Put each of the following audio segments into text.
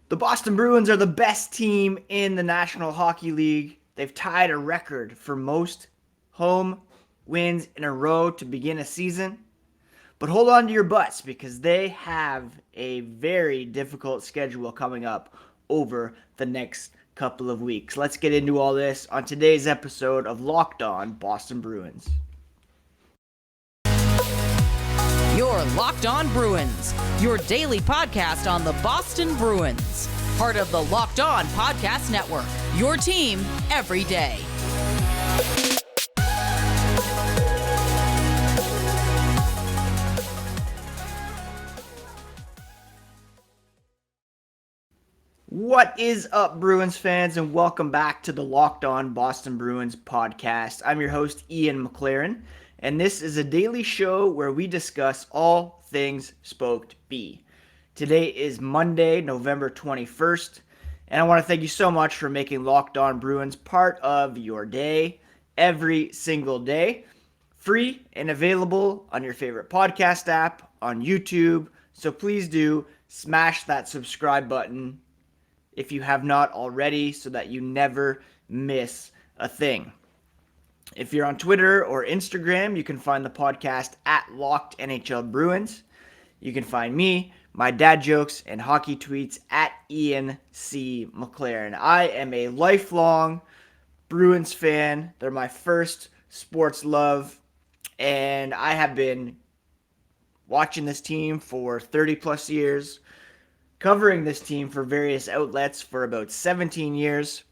The Boston Bruins are the best team in the National Hockey League. They've tied a record for most home wins in a row to begin a season. But hold on to your butts because they have a very difficult schedule coming up over the next couple of weeks. Let's get into all this on today's episode of Locked On Boston Bruins. You're Locked On Bruins, your daily podcast on the Boston Bruins. Part of the Locked On Podcast Network, your team every day. What is up, Bruins fans, and welcome back to the Locked On Boston Bruins podcast. I'm your host, Ian McLaren, and this is a daily show where we discuss all things Spoked B. Today is Monday, November 21st, and I want to thank you so much for making Locked On Bruins part of your day every single day. Free and available on your favorite podcast app, on YouTube, so please do smash that subscribe button if you have not already so that you never miss a thing. If you're on Twitter or Instagram, you can find the podcast at Locked NHL Bruins. You can find me, my dad jokes, and hockey tweets at Ian C. McLaren. I am a lifelong Bruins fan. They're my first sports love, and I have been watching this team for 30 plus years, covering this team for various outlets for about 17 years.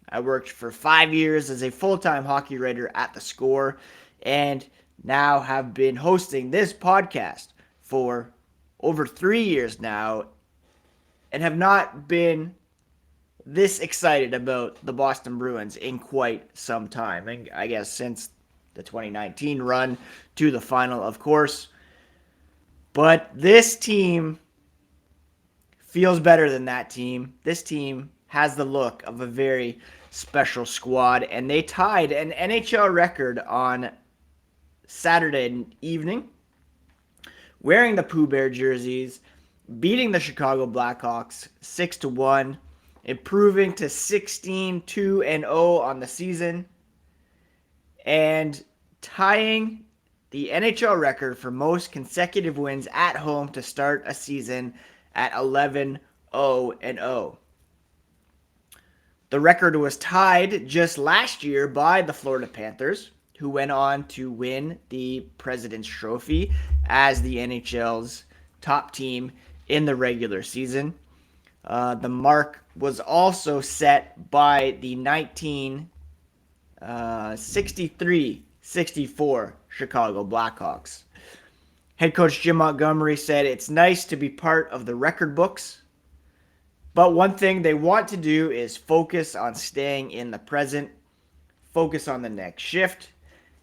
I worked for 5 years as a full-time hockey writer at The Score, and now have been hosting this podcast for over 3 years now, and have not been this excited about the Boston Bruins in quite some time. And I guess since the 2019 run to the final, of course. But this team feels better than that team. This team has the look of a very special squad, and they tied an NHL record on Saturday evening, wearing the Pooh Bear jerseys, beating the Chicago Blackhawks 6-1, improving to 16-2-0 on the season, and tying the NHL record for most consecutive wins at home to start a season at 11-0-0. The record was tied just last year by the Florida Panthers, who went on to win the President's Trophy as the NHL's top team in the regular season. The mark was also set by the 1963-64 Chicago Blackhawks. Head coach Jim Montgomery said it's nice to be part of the record books, but one thing they want to do is focus on staying in the present, focus on the next shift,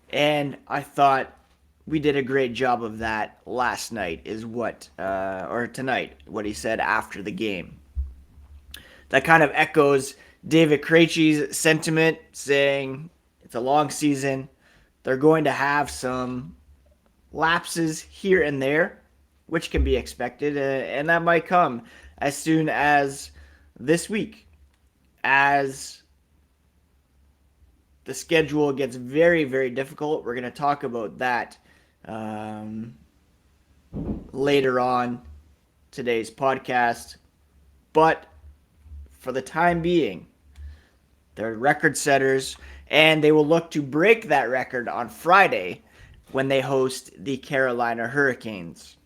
and I thought we did a great job of that last night or tonight, what he said after the game. That kind of echoes David Krejci's sentiment, saying it's a long season. They're going to have some lapses here and there, which can be expected, and that might come as soon as this week, as the schedule gets very, very difficult. We're going to talk about that later on today's podcast, but for the time being, they're record setters, and they will look to break that record on Friday when they host the Carolina Hurricanes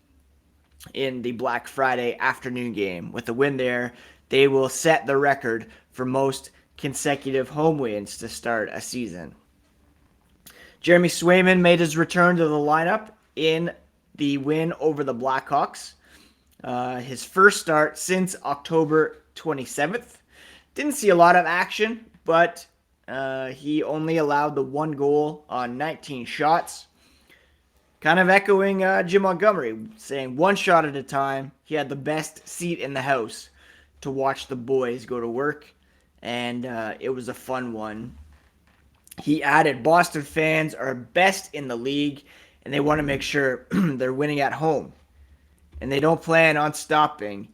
in the Black Friday afternoon game. With a win there, they will set the record for most consecutive home wins to start a season. Jeremy Swayman made his return to the lineup in the win over the Blackhawks. His first start since October 27th. Didn't see a lot of action, but he only allowed the one goal on 19 shots. Kind of echoing Jim Montgomery, saying one shot at a time. He had the best seat in the house to watch the boys go to work, and it was a fun one. He added, Boston fans are best in the league, and they want to make sure they're winning at home. And they don't plan on stopping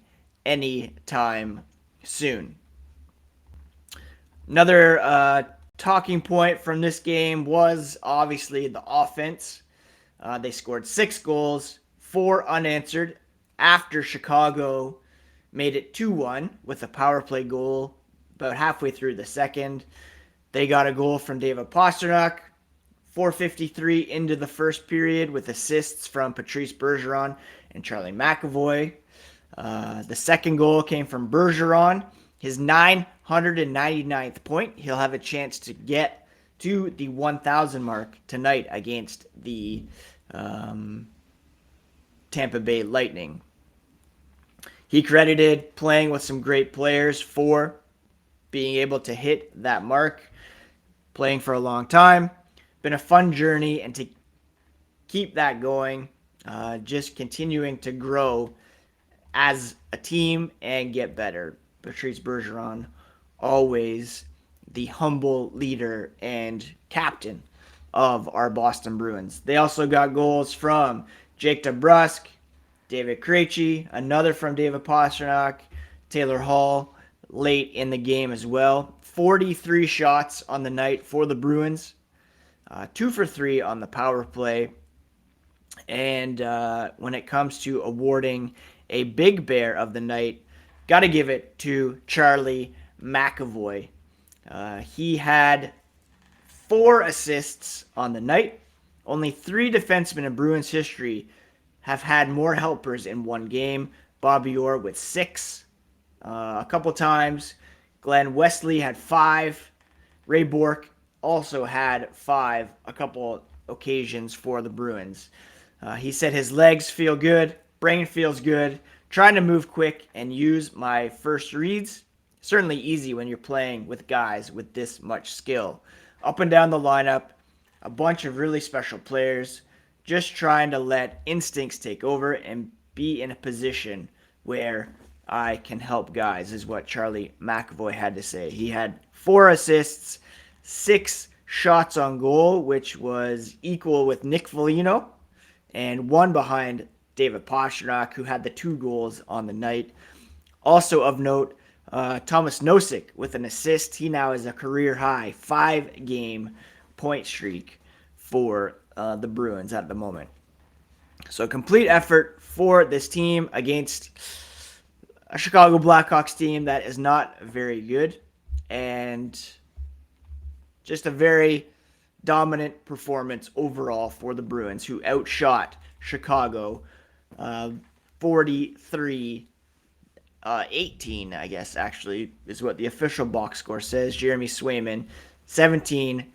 any time soon. Another talking point from this game was obviously the offense. They scored 6 goals, 4 unanswered after Chicago made it 2-1 with a power play goal about halfway through the second. They got a goal from David Pastrnak, 4:53 into the first period with assists from Patrice Bergeron and Charlie McAvoy. The second goal came from Bergeron, his 999th point. He'll have a chance to get to the 1,000 mark tonight against the Tampa Bay Lightning. He credited playing with some great players for being able to hit that mark, playing for a long time. Been a fun journey, and to keep that going, just continuing to grow as a team and get better. Patrice Bergeron, always the humble leader and captain of our Boston Bruins. They also got goals from Jake DeBrusk, David Krejci, another from David Pastrnak, Taylor Hall late in the game as well. 43 shots on the night for the Bruins, 2 for 3 on the power play. And when it comes to awarding a big bear of the night, got to give it to Charlie McAvoy. He had 4 assists on the night. Only 3 defensemen in Bruins history have had more helpers in one game. Bobby Orr with 6 a couple times. Glenn Wesley had 5. Ray Bourque also had 5 a couple occasions for the Bruins. He said his legs feel good, brain feels good, trying to move quick and use my first reads. Certainly easy when you're playing with guys with this much skill. Up and down the lineup, a bunch of really special players, just trying to let instincts take over and be in a position where I can help guys, is what Charlie McAvoy had to say. He had 4 assists, 6 shots on goal, which was equal with Nick Foligno, and 1 behind David Pastrnak, who had the 2 goals on the night. Also of note, Thomas Nosek with an assist. He now has a career-high 5-game point streak for the Bruins at the moment. So complete effort for this team against a Chicago Blackhawks team that is not very good, and just a very dominant performance overall for the Bruins, who outshot Chicago 43-18, I guess, actually, is what the official box score says. Jeremy Swayman, 17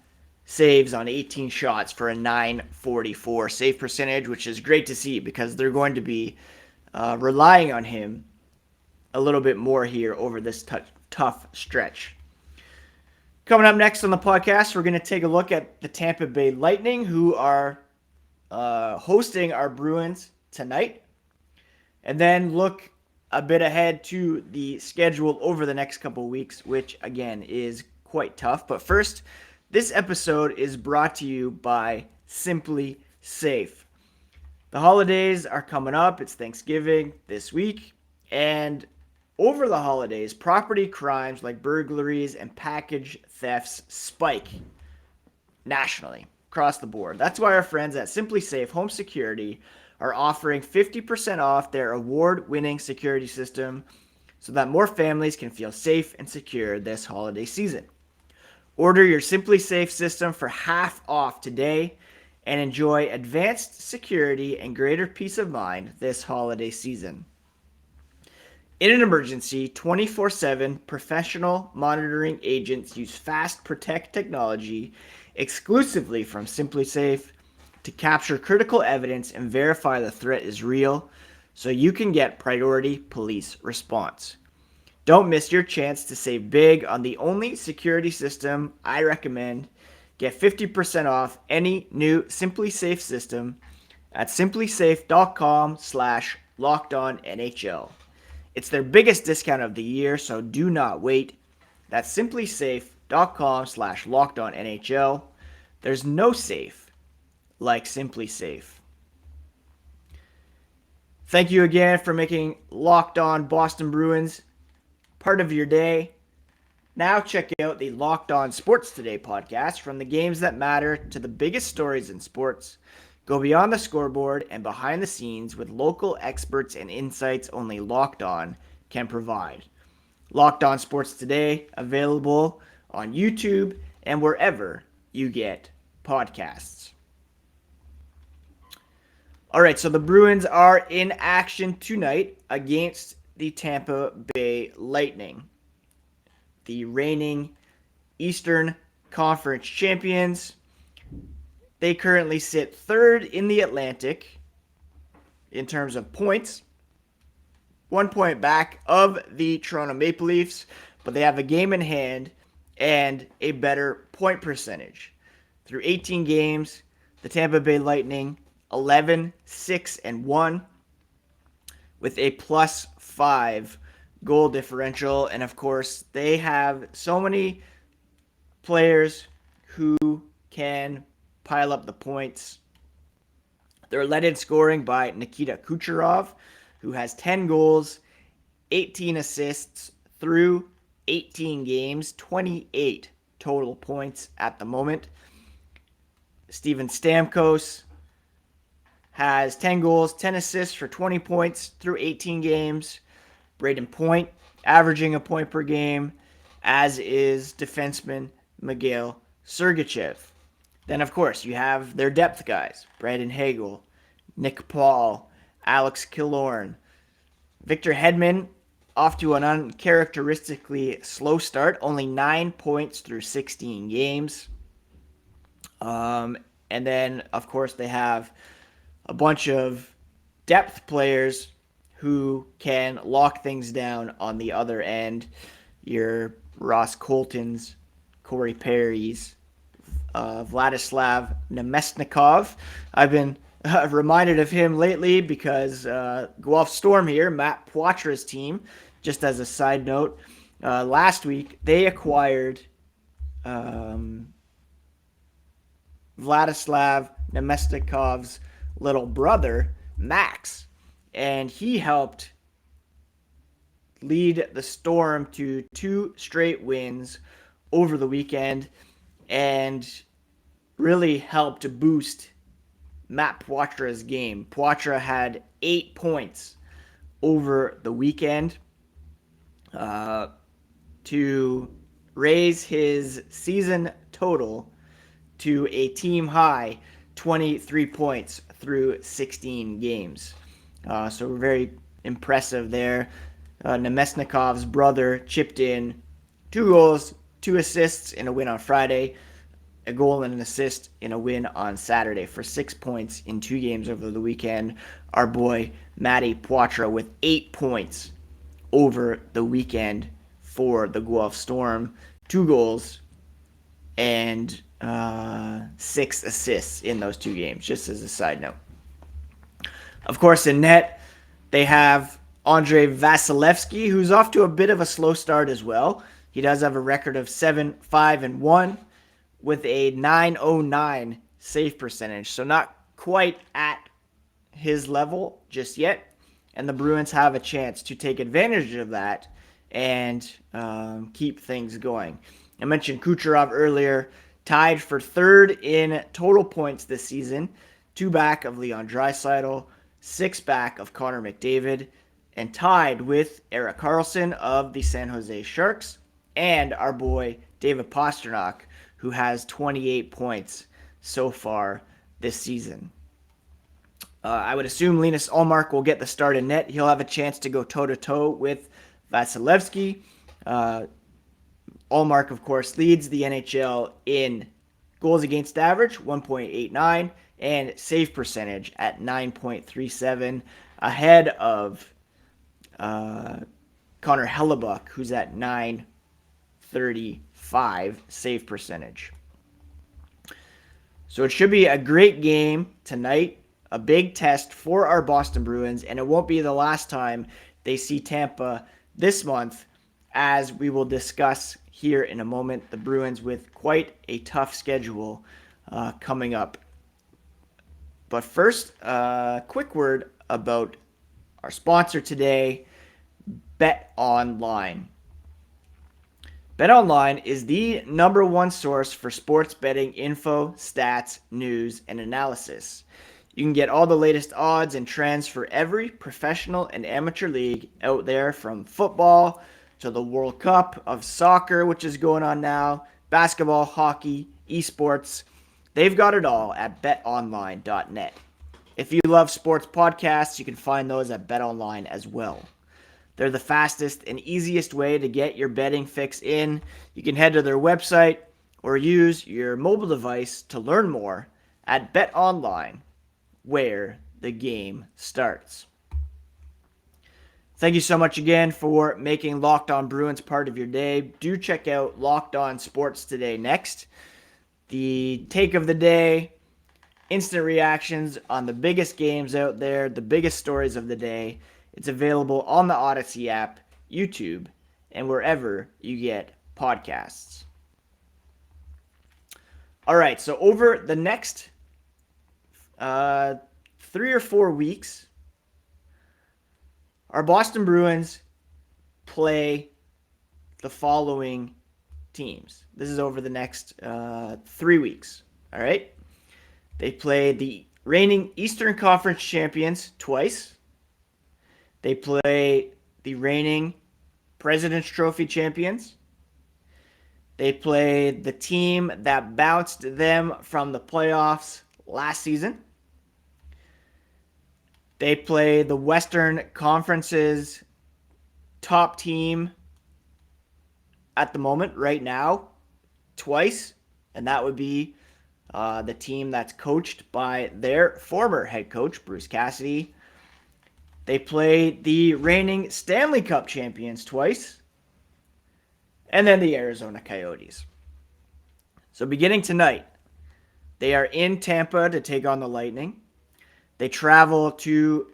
saves on 18 shots for a .944 save percentage, which is great to see because they're going to be relying on him a little bit more here over this tough stretch. Coming up next on the podcast, we're going to take a look at the Tampa Bay Lightning, who are hosting our Bruins tonight, and then look a bit ahead to the schedule over the next couple weeks, which again is quite tough. But first, this episode is brought to you by SimpliSafe. The holidays are coming up. It's Thanksgiving this week, and over the holidays, property crimes like burglaries and package thefts spike nationally, across the board. That's why our friends at SimpliSafe Home Security are offering 50% off their award-winning security system so that more families can feel safe and secure this holiday season. Order your SimpliSafe system for half off today and enjoy advanced security and greater peace of mind this holiday season. In an emergency, 24/7 professional monitoring agents use Fast Protect technology exclusively from SimpliSafe to capture critical evidence and verify the threat is real so you can get priority police response. Don't miss your chance to save big on the only security system I recommend. Get 50% off any new SimpliSafe system at simplisafe.com/lockedonnhl. It's their biggest discount of the year, so do not wait. That's simplisafe.com/lockedonnhl. There's no safe like SimpliSafe. Thank you again for making Locked On Boston Bruins part of your day. Now check out the Locked On Sports Today podcast. From the games that matter to the biggest stories in sports. Go beyond the scoreboard and behind the scenes with local experts and insights only Locked On can provide. Locked On Sports Today, available on YouTube and wherever you get podcasts. All right, so the Bruins are in action tonight against the Tampa Bay Lightning, the reigning Eastern Conference champions. They currently sit third in the Atlantic in terms of points, 1 point back of the Toronto Maple Leafs, but they have a game in hand and a better point percentage. Through 18 games, the Tampa Bay Lightning 11-6-1 with a +5 goal differential. And of course, they have so many players who can pile up the points. They're led in scoring by Nikita Kucherov, who has 10 goals, 18 assists through 18 games, 28 total points at the moment. Steven Stamkos has 10 goals, 10 assists for 20 points through 18 games. Braden Point averaging a point per game, as is defenseman Mikhail Sergachev. Then, of course, you have their depth guys, Brandon Hagel, Nick Paul, Alex Killorn. Victor Hedman off to an uncharacteristically slow start, only 9 points through 16 games. And then, of course, they have a bunch of depth players who can lock things down on the other end. Your Ross Coltons, Corey Perry's, Vladislav Nemesnikov. I've been reminded of him lately because Guelph Storm here, Matt Poitra's team, just as a side note, last week they acquired Vladislav Nemesnikov's little brother, Max, and he helped lead the Storm to 2 straight wins over the weekend and really helped to boost Matt Poitra's game. Poitras had 8 points over the weekend to raise his season total to a team high 23 points through 16 games. So very impressive there. Nemesnikov's brother chipped in 2 goals, 2 assists in a win on Friday, a goal and an assist in a win on Saturday for 6 points in 2 games over the weekend. Our boy Matty Poitras with 8 points over the weekend for the Guelph Storm, 2 goals and 6 assists in those 2 games, just as a side note. Of course, in net, they have Andrei Vasilevsky, who's off to a bit of a slow start as well. He does have a record of 7-5-1 with a .909 save percentage, so not quite at his level just yet. And the Bruins have a chance to take advantage of that and keep things going. I mentioned Kucherov earlier, tied for 3rd in total points this season, 2 back of Leon Draisaitl, 6 back of Connor McDavid, and tied with Erik Karlsson of the San Jose Sharks and our boy David Pastrnak, who has 28 points so far this season. I would assume Linus Ullmark will get the start in net. He'll have a chance to go toe-to-toe with Vasilevsky. Ullmark, of course, leads the NHL in goals against average, 1.89, and save percentage at 9.37, ahead of Connor Hellebuck, who's at 9.35 save percentage. So it should be a great game tonight, a big test for our Boston Bruins, and it won't be the last time they see Tampa this month, as we will discuss here in a moment. The Bruins with quite a tough schedule coming up. But first, a quick word about our sponsor today, BetOnline. BetOnline is the number one source for sports betting info, stats, news, and analysis. You can get all the latest odds and trends for every professional and amateur league out there, from football to the World Cup of soccer, which is going on now, basketball, hockey, esports. They've got it all at betonline.net. If you love sports podcasts, you can find those at BetOnline as well. They're the fastest and easiest way to get your betting fix in. You can head to their website or use your mobile device to learn more at BetOnline, where the game starts. Thank you so much again for making Locked On Bruins part of your day. Do check out Locked On Sports Today next. The take of the day, instant reactions on the biggest games out there, the biggest stories of the day. It's available on the Odyssey app, YouTube, and wherever you get podcasts. All right, so over the next 3 or 4 weeks, our Boston Bruins play the following teams. This is over the next 3 weeks, all right? They play the reigning Eastern Conference champions twice. They play the reigning President's Trophy champions. They play the team that bounced them from the playoffs last season. They play the Western Conference's top team at the moment, right now, twice. And that would be the team that's coached by their former head coach, Bruce Cassidy. They play the reigning Stanley Cup champions twice. And then the Arizona Coyotes. So beginning tonight, they are in Tampa to take on the Lightning. They travel to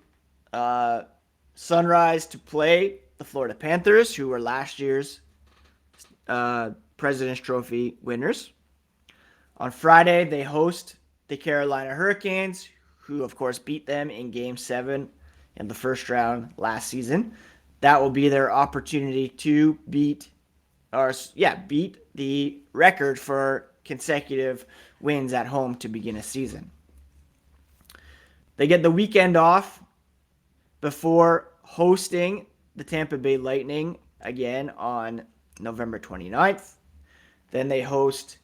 Sunrise to play the Florida Panthers, who were last year's President's Trophy winners. On Friday, they host the Carolina Hurricanes, who of course beat them in Game 7 in the first round last season. That will be their opportunity to beat the record for consecutive wins at home to begin a season. They get the weekend off before hosting the Tampa Bay Lightning again on November 29th. Then they host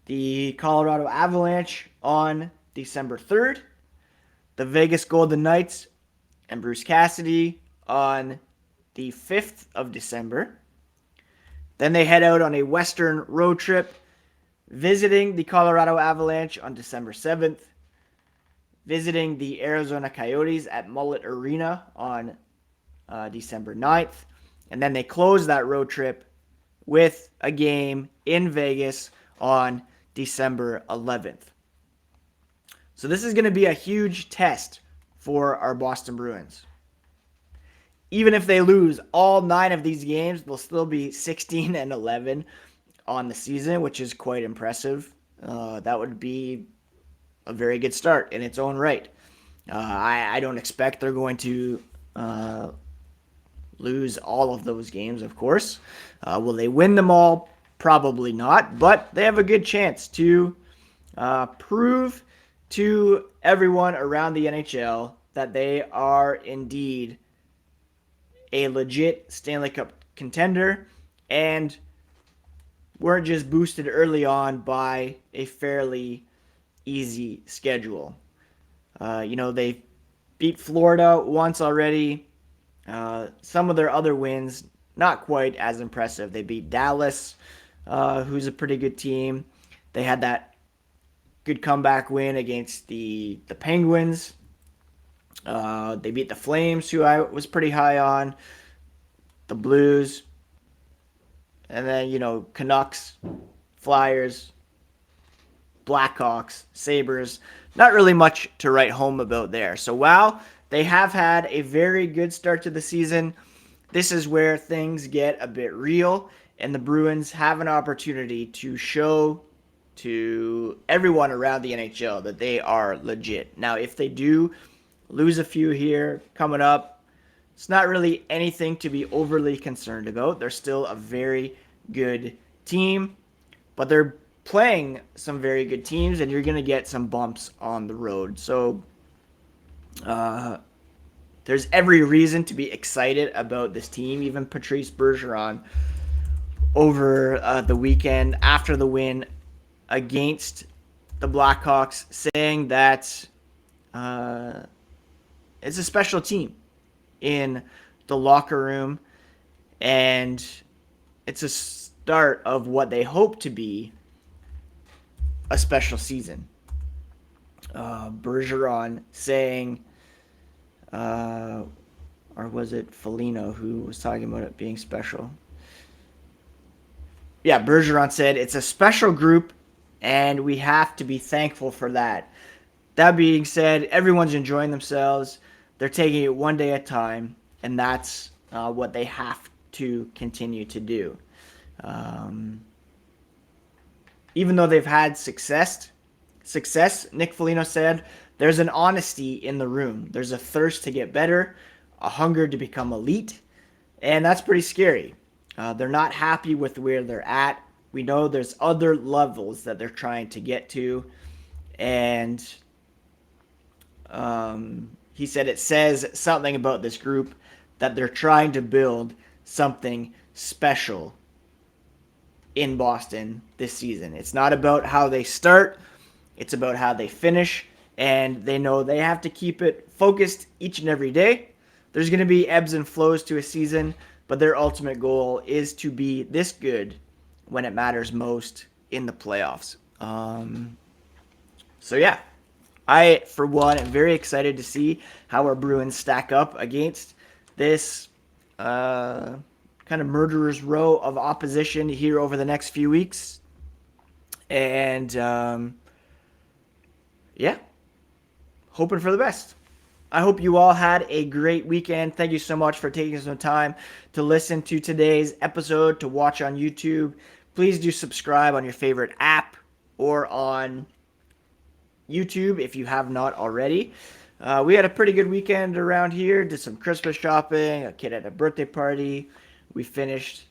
the Colorado Avalanche on December 3rd. The Vegas Golden Knights and Bruce Cassidy on the 5th of December. Then they head out on a Western road trip, visiting the Colorado Avalanche on December 7th, visiting the Arizona Coyotes at Mullet Arena on December 9th, and then they close that road trip with a game in Vegas on December 11th. So this is going to be a huge test for our Boston Bruins. Even if they lose all 9 of these games, they'll still be 16-11 on the season, which is quite impressive. That would be a very good start in its own right. I don't expect they're going to lose all of those games, of course. Will they win them all? Probably not, but they have a good chance to prove to everyone around the NHL that they are indeed a legit Stanley Cup contender and weren't just boosted early on by a fairly easy schedule. They beat Florida once already. Some of their other wins, not quite as impressive. They beat Dallas, who's a pretty good team. They had that good comeback win against the Penguins. They beat the Flames, who I was pretty high on. The Blues. And then, Canucks, Flyers, Blackhawks, Sabres. Not really much to write home about there. So while they have had a very good start to the season, this is where things get a bit real, and the Bruins have an opportunity to show to everyone around the NHL that they are legit. Now, if they do lose a few here coming up, It's not really anything to be overly concerned about. They're still a very good team, but they're playing some very good teams, and you're going to get some bumps on the road. So there's every reason to be excited about this team. Even Patrice Bergeron over the weekend after the win against the Blackhawks saying that it's a special team in the locker room, and it's a start of what they hope to be a special season. Bergeron saying, or was it Foligno who was talking about it being special? Yeah, Bergeron said it's a special group, and we have to be thankful for that. That being said, everyone's enjoying themselves. They're taking it one day at a time, and that's what they have to continue to do. Even though they've had success, Nick Foligno said, there's an honesty in the room. There's a thirst to get better, a hunger to become elite, and that's pretty scary. They're not happy with where they're at. We know there's other levels that they're trying to get to, and he said it says something about this group that they're trying to build something special in Boston this season. It's not about how they start, it's about how they finish, and they know they have to keep it focused each and every day. There's going to be ebbs and flows to a season, but their ultimate goal is to be this good when it matters most in the playoffs. So yeah, I, for one, am very excited to see how our Bruins stack up against this kind of murderer's row of opposition here over the next few weeks. And yeah, hoping for the best. I hope you all had a great weekend. Thank you so much for taking some time to listen to today's episode, to watch on YouTube. Please do subscribe on your favorite app or on YouTube if you have not already. We had a pretty good weekend around here. Did some Christmas shopping. A kid had a birthday party. We finished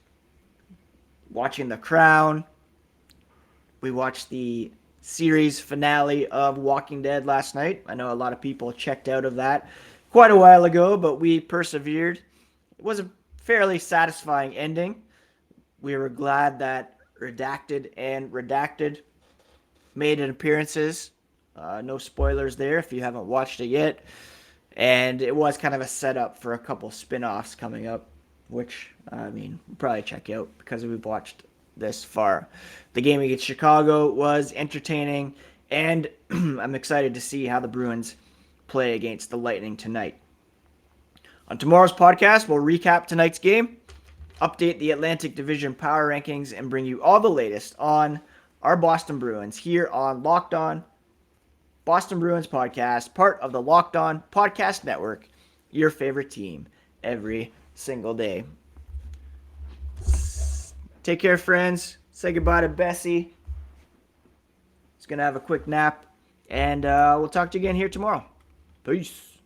watching The Crown. We watched the series finale of Walking Dead last night. I know a lot of people checked out of that quite a while ago, but we persevered. It was a fairly satisfying ending. We were glad that Redacted and Redacted made an appearances. No spoilers there if you haven't watched it yet. And it was kind of a setup for a couple spin-offs coming up, which, we'll probably check out because we've watched this far. The game against Chicago was entertaining, and I'm excited to see how the Bruins play against the Lightning tonight. On tomorrow's podcast, we'll recap tonight's game, update the Atlantic Division power rankings, and bring you all the latest on our Boston Bruins here on Locked On Boston Bruins podcast, part of the Locked On Podcast Network, your favorite team every single day. Take care, friends. Say goodbye to Bessie. He's going to have a quick nap. And we'll talk to you again here tomorrow. Peace.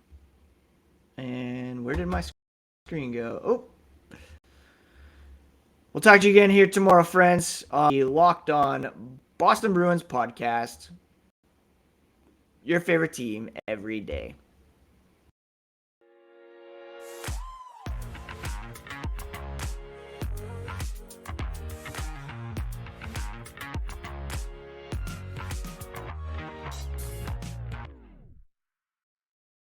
And where did my screen go? Oh. We'll talk to you again here tomorrow, friends, on the Locked On Boston Bruins podcast. Your favorite team every day.